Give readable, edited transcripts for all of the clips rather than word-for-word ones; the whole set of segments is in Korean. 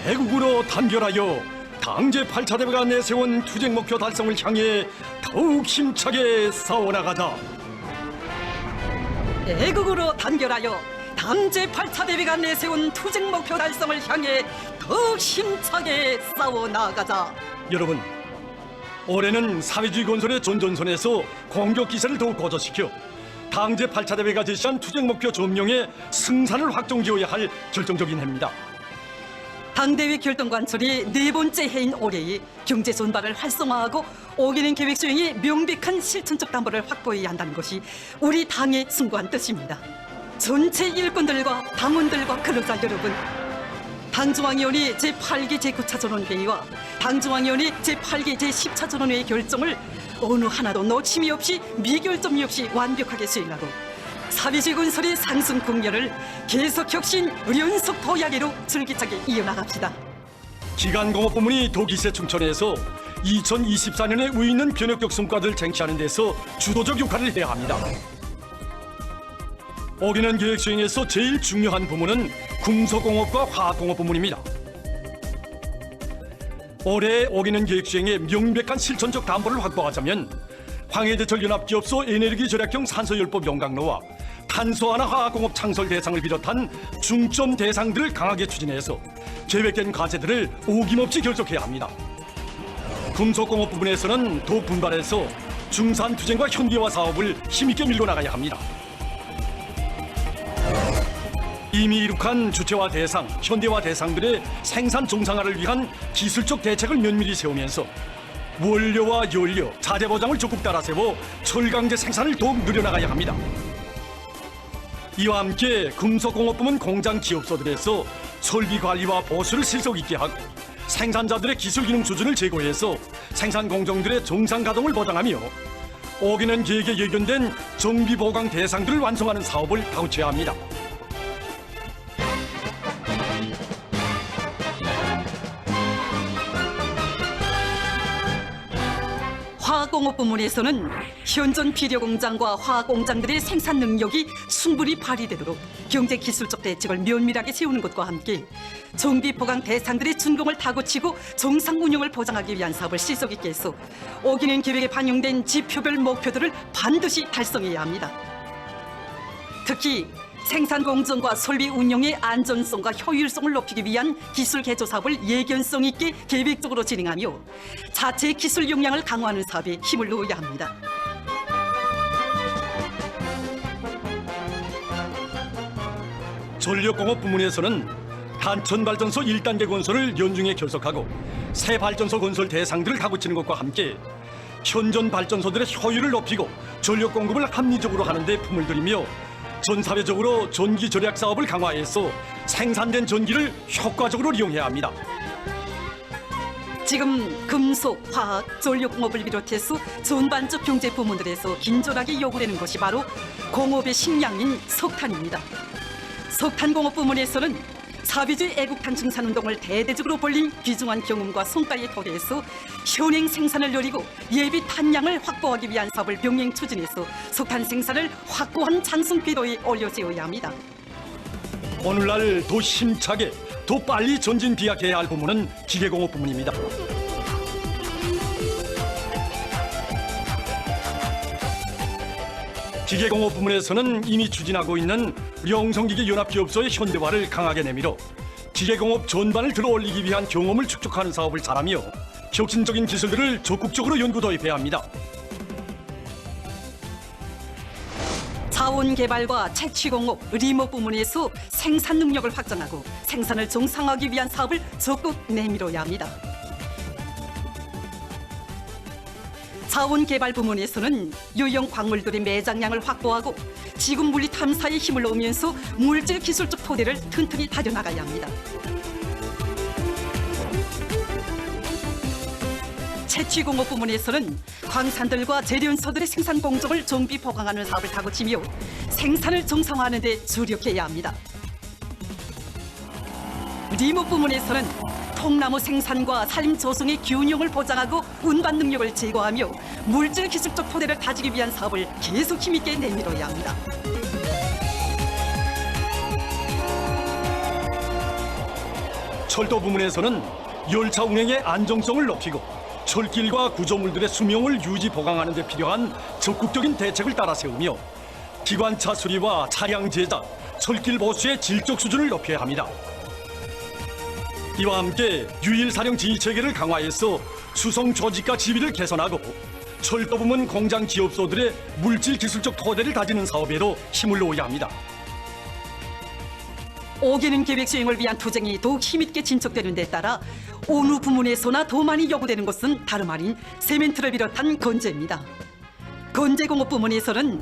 애국으로 단결하여 당제 8차 대회가 내세운 투쟁 목표 달성을 향해 더욱 힘차게 싸워나가자. 애국으로 단결하여 당제 8차 대회가 내세운 투쟁 목표 달성을 향해 더욱 힘차게 싸워나가자. 여러분, 올해는 사회주의 건설의 전전선에서 공격 기세를 더욱 고조시켜 당제 8차 대회가 제시한 투쟁 목표 점령의 승산을 확정지어야 할 결정적인 해입니다. 당대회 결동 관철이 네 번째 해인 올해에 경제 전반을 활성화하고 오기는 계획 수행에 명백한 실천적 담보를 확보해야 한다는 것이 우리 당의 숭고한 뜻입니다. 전체 일꾼들과 당원들과 근로자 여러분, 당중앙위원회 제8기 제9차 전원회의와 당중앙위원회 제8기 제10차 전원회의 결정을 어느 하나도 놓침이 없이 미결점이 없이 완벽하게 수행하고 사회주의 건설의 상승 국면을 계속 혁신 연속 도약으로 줄기차게 이어나갑시다. 기간공업부문이 도기세 충천에서 2024년에 우있는 변혁적 성과를 쟁취하는 데서 주도적 역할을 해야 합니다. 오기는 계획 수행에서 제일 중요한 부문은 금속공업과 화학공업 부문입니다. 올해 오기는 계획 수행에 명백한 실천적 담보를 확보하자면 황해제철 연합기업소 에너지 절약형 산소열법 용광로와 탄소하나 화학공업 창설 대상을 비롯한 중점 대상들을 강하게 추진해서 계획된 과제들을 오김없이 결속해야 합니다. 금속공업 부분에서는 더 분발해서 중산 투쟁과 현대화 사업을 힘있게 밀고 나가야 합니다. 이미 이룩한 주체화 대상, 현대화 대상들의 생산 정상화를 위한 기술적 대책을 면밀히 세우면서 원료와 연료, 자재 보장을 적극 따라 세워 철강제 생산을 더욱 늘려나가야 합니다. 이와 함께 금속공업부문 공장 기업소들에서 설비 관리와 보수를 실속 있게 하고 생산자들의 기술 기능 수준을 제고해서 생산 공정들의 정상 가동을 보장하며 오기는 계획에 예견된 정비 보강 대상들을 완성하는 사업을 다우쳐야 합니다. 화학공업 부문에서는 현존 비료공장과 화학공장들의 생산 능력이 충분히 발휘되도록 경제기술적 대책을 면밀하게 세우는 것과 함께 정비 보강 대상들의 준공을 다고치고 정상 운영을 보장하기 위한 사업을 실속 있게 해서 오기는 계획에 반영된 지표별 목표들을 반드시 달성해야 합니다. 특히 생산 공정과 설비 운영의 안전성과 효율성을 높이기 위한 기술 개조 사업을 예견성 있게 계획적으로 진행하며 자체 기술 역량을 강화하는 사업에 힘을 넣어야 합니다. 전력공업 부문에서는 한천발전소 1단계 건설을 연중에 결속하고 새 발전소 건설 대상들을 다고치는 것과 함께 현존 발전소들의 효율을 높이고 전력 공급을 합리적으로 하는 데 품을 들이며 전 사회적으로 전기 절약 사업을 강화해서 생산된 전기를 효과적으로 이용해야 합니다. 지금 금속, 화학, 전력공업을 비롯해서 전반적 경제 부문들에서 긴절하게 요구되는 것이 바로 공업의 식량인 석탄입니다. 석탄공업 부문에서는 사회주의 애국탄 증산운동을 대대적으로 벌린 귀중한 경험과 성과에 토대해서 현행 생산을 늘리고 예비 탄량을 확보하기 위한 사업을 병행 추진해서 석탄 생산을 확고한 상승 궤도에 올려세워야 합니다. 오늘날 더 힘차게, 더 빨리 전진 비약해야 할 부문은 기계공업 부문입니다. 기계공업 부문에서는 이미 추진하고 있는 영성기계 연합기업소의 현대화를 강하게 내밀어 기계공업 전반을 들어올리기 위한 경험을 축적하는 사업을 잘하며 혁신적인 기술들을 적극적으로 연구 도입해야 합니다. 자원개발과 채취공업, 리모 부문에서 생산 능력을 확장하고 생산을 정상화하기 위한 사업을 적극 내밀어야 합니다. 자원개발 부문에서는 유형 광물들의 매장량을 확보하고 지금 물리 탐사에 힘을 넣으면서 물질 기술적 토대를 튼튼히 다져나가야 합니다. 채취공업 부문에서는 광산들과 재련소들의 생산 공정을 정비 보강하는 사업을 다고치며 생산을 정상화하는 데 주력해야 합니다. 리모 부문에서는 통나무 생산과 산림 조성의 균형을 보장하고 운반 능력을 제고하며 물질 기술적 토대를 다지기 위한 사업을 계속 힘있게 내밀어야 합니다. 철도 부문에서는 열차 운행의 안정성을 높이고 철길과 구조물들의 수명을 유지 보강하는 데 필요한 적극적인 대책을 따라 세우며 기관차 수리와 차량 제작, 철길 보수의 질적 수준을 높여야 합니다. 이와 함께 유일 사령 지휘 체계를 강화해서 수송 조직과 지휘를 개선하고 철도 부문 공장 기업소들의 물질 기술적 토대를 다지는 사업에도 힘을 놓아야 합니다. 5개년 계획 수행을 위한 투쟁이 더욱 힘있게 진척되는 데 따라 어느 부문에서나 더 많이 요구되는 것은 다름 아닌 세멘트를 비롯한 건재입니다. 건재공업 부문에서는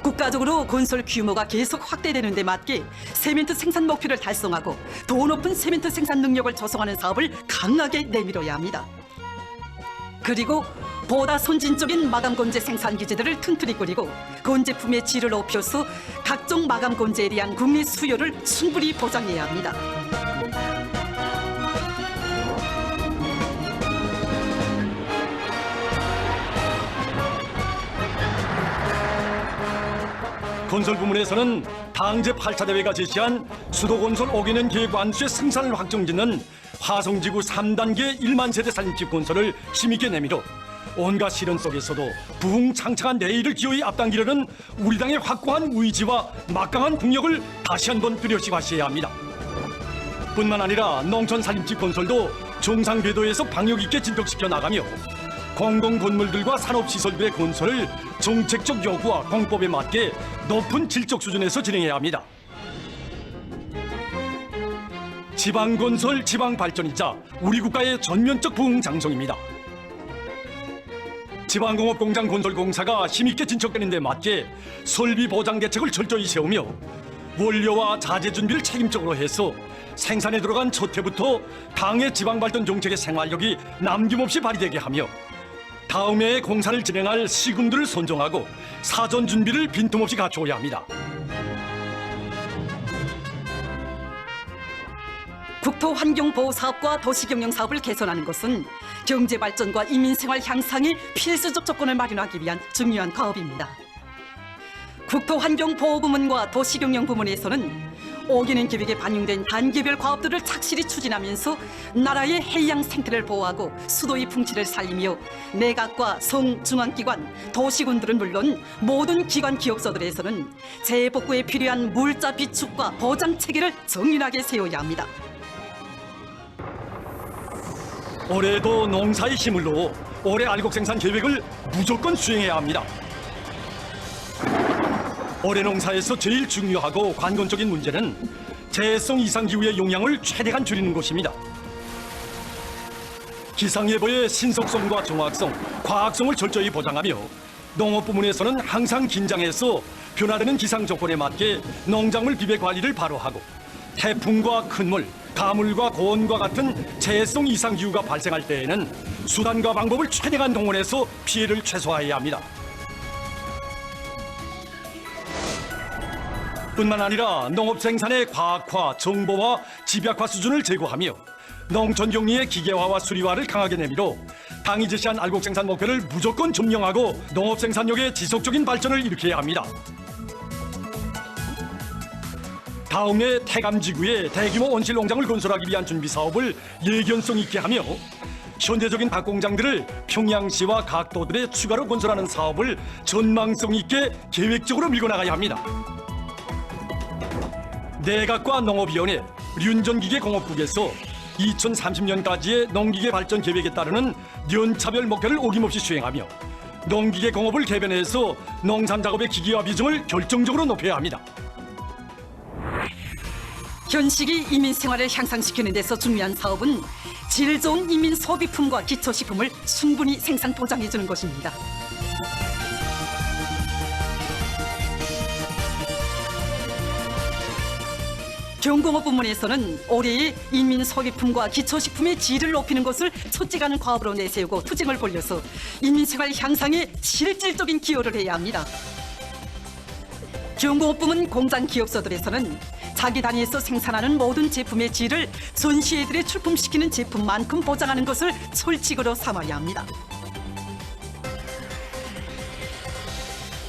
국가적으로 건설 규모가 계속 확대되는 데 맞게 세멘트 생산 목표를 달성하고 더 높은 세멘트 생산 능력을 조성하는 사업을 강하게 내밀어야 합니다. 그리고 보다 선진적인 마감 건재 생산 기지들을 튼튼히 꾸리고 건재품의 질을 높여서 각종 마감 건재에 대한 국내 수요를 충분히 보장해야 합니다. 건설 부문에서는 당제 8차 대회가 제시한 수도건설 5개년 계획 완수의 승산을 확정짓는 화성지구 3단계 1만 세대 살림집 건설을 힘있게 내밀어 온갖 시련 속에서도 부흥창창한 내일을 기어이 앞당기려는 우리 당의 확고한 의지와 막강한 국력을 다시 한번 뚜렷이하셔야 합니다. 뿐만 아니라 농촌 살림집 건설도 정상 궤도에서 방역 있게 진척시켜 나가며 공공건물들과 산업시설들의 건설을 정책적 요구와 공법에 맞게 높은 질적 수준에서 진행해야 합니다. 지방건설, 지방발전이자 우리 국가의 전면적 부흥장성입니다. 지방공업공장 건설공사가 힘있게 진척되는 데 맞게 설비 보장 대책을 철저히 세우며 원료와 자재 준비를 책임적으로 해서 생산에 들어간 첫 해부터 당의 지방발전 정책의 생활력이 남김없이 발휘되게 하며 다음 해에 공사를 진행할 시군들을 선정하고 사전 준비를 빈틈없이 갖추어야 합니다. 국토환경보호사업과 도시경영사업을 개선하는 것은 경제발전과 인민생활 향상의 필수적 조건을 마련하기 위한 중요한 과업입니다. 국토환경보호부문과 도시경영부문에서는 5개년 계획에 반영된 단계별 과업들을 착실히 추진하면서 나라의 해양 생태를 보호하고 수도의 풍치를 살리며 내각과 성, 중앙기관, 도시군들은 물론 모든 기관 기업소들에서는 재복구에 필요한 물자 비축과 보장 체계를 정연하게 세워야 합니다. 올해도 농사의 힘을 놓어 올해 알곡 생산 계획을 무조건 수행해야 합니다. 올해 농사에서 제일 중요하고 관건적인 문제는 재해성 이상기후의 영향을 최대한 줄이는 것입니다. 기상예보의 신속성과 정확성, 과학성을 철저히 보장하며 농업 부문에서는 항상 긴장해서 변화되는 기상 조건에 맞게 농작물 비배 관리를 바로 하고 태풍과 큰물, 가물과 고온과 같은 재해성 이상기후가 발생할 때에는 수단과 방법을 최대한 동원해서 피해를 최소화해야 합니다. 뿐만 아니라 농업 생산의 과학화, 정보화, 집약화 수준을 제고하며 농촌 정리의 기계화와 수리화를 강하게 내밀어 당이 제시한 알곡 생산 목표를 무조건 점령하고 농업 생산력의 지속적인 발전을 일으켜야 합니다. 다음 해 태감지구에 대규모 온실 농장을 건설하기 위한 준비 사업을 예견성 있게 하며 현대적인 닭공장들을 평양시와 각 도들에 추가로 건설하는 사업을 전망성 있게 계획적으로 밀고 나가야 합니다. 내각과 농업위원회, 륜전기계공업국에서 2030년까지의 농기계 발전 계획에 따르는 연차별 목표를 어김없이 수행하며 농기계 공업을 개변해서 농산 작업의 기기화 비중을 결정적으로 높여야 합니다. 현식이 인민 생활을 향상시키는 데서 중요한 사업은 질 좋은 인민 소비품과 기초식품을 충분히 생산 보장해주는 것입니다. 경공업 부문에서는 올해의 인민 소비품과 기초식품의 질을 높이는 것을 첫째가는 과업으로 내세우고 투쟁을 벌여서 인민생활 향상에 실질적인 기여를 해야 합니다. 경공업 부문 공장 기업소들에서는 자기 단위에서 생산하는 모든 제품의 질을 전시회들에 출품시키는 제품만큼 보장하는 것을 철칙으로 삼아야 합니다.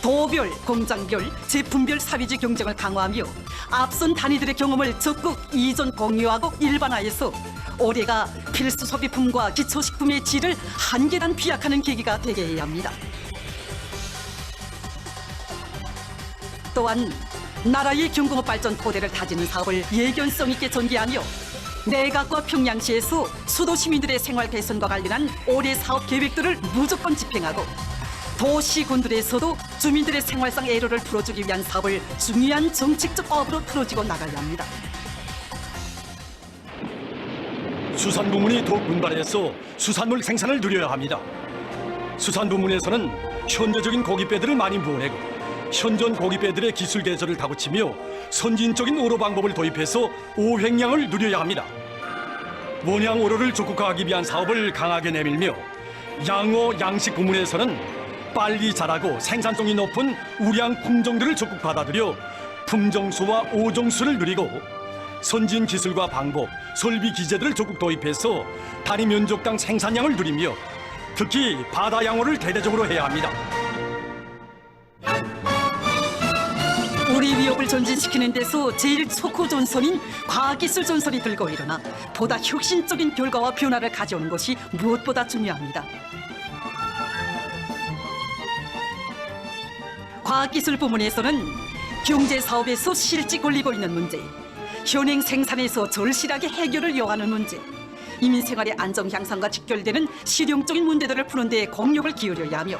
도별, 공장별, 제품별 사회주의 경쟁을 강화하며 앞선 단위들의 경험을 적극 이전 공유하고 일반화해서 올해가 필수 소비품과 기초식품의 질을 한 계단 비약하는 계기가 되게 해야 합니다. 또한 나라의 경공업 발전 토대를 다지는 사업을 예견성 있게 전개하며 내각과 평양시에서 수도 시민들의 생활 개선과 관련한 올해 사업 계획들을 무조건 집행하고 도시군들에서도 주민들의 생활상 애로를 풀어주기 위한 사업을 중요한 정책적 업으로 풀어지고 나가야 합니다. 수산 부문이 더욱 분발해서 수산물 생산을 늘려야 합니다. 수산 부문에서는 현저적인 고깃배들을 많이 모으내고 현존 고깃배들의 기술 개설을 다고치며 선진적인 오로 방법을 도입해서 오획량을 누려야 합니다. 원양 오로를 적극화하기 위한 사업을 강하게 내밀며 양어 양식 부문에서는 빨리 자라고 생산성이 높은 우량 품종들을 적극 받아들여 품종수와 오종수를 누리고 선진 기술과 방법, 설비 기재들을 적극 도입해서 단위 면적당 생산량을 누리며 특히 바다 양어를 대대적으로 해야 합니다. 우리 위협을 전진시키는 데서 제일 초코전선인 과학기술 전선이 들고 일어나 보다 혁신적인 결과와 변화를 가져오는 것이 무엇보다 중요합니다. 과학기술 부문에서는 경제사업에서 실직 걸리고 있는 문제, 현행 생산에서 절실하게 해결을 요하는 문제, 이민생활의 안정 향상과 직결되는 실용적인 문제들을 푸는 데 공력을 기울여야 하며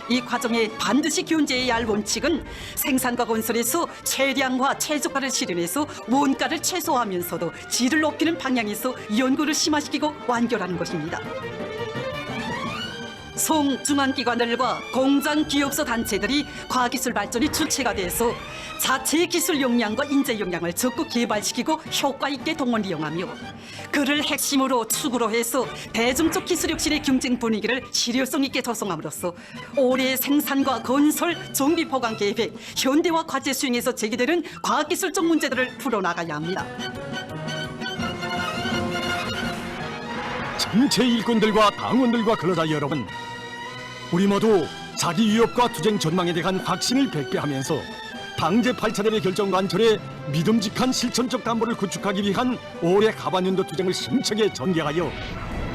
이 과정에 반드시 견제해야 할 원칙은 생산과 건설에서 최량화, 최저가를 실현해서 원가를 최소화하면서도 질을 높이는 방향에서 연구를 심화시키고 완결하는 것입니다. 송중앙기관들과 공장 기업소 단체들이 과학기술 발전이 주체가 돼서 자체의 기술 역량과 인재 역량을 적극 개발시키고 효과 있게 동원 이용하며 그를 핵심으로 축으로 해서 대중적 기술 혁신의 경쟁 분위기를 실효성 있게 조성함으로써 올해 생산과 건설, 정비 보강 계획, 현대화 과제 수행에서 제기되는 과학기술적 문제들을 풀어나가야 합니다. 전체 일꾼들과 당원들과 근로자 여러분, 우리 모두 자기 위협과 투쟁 전망에 대한 확신을 백배하면서 당제 8차대의 결정관철에 믿음직한 실천적 담보를 구축하기 위한 올해 하반년도 투쟁을 힘차게 전개하여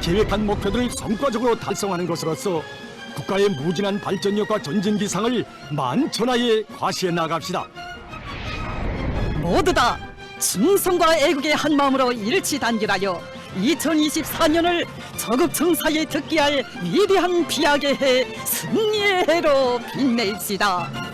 계획한 목표들을 성과적으로 달성하는 것으로서 국가의 무진한 발전력과 전진 기상을 만천하에 과시해 나갑시다. 모두 다 충성과 애국의 한 마음으로 일치단결하여 2024년을 저급청사에 득기할 위대한 비약의 해, 승리의 해로 빛냅시다.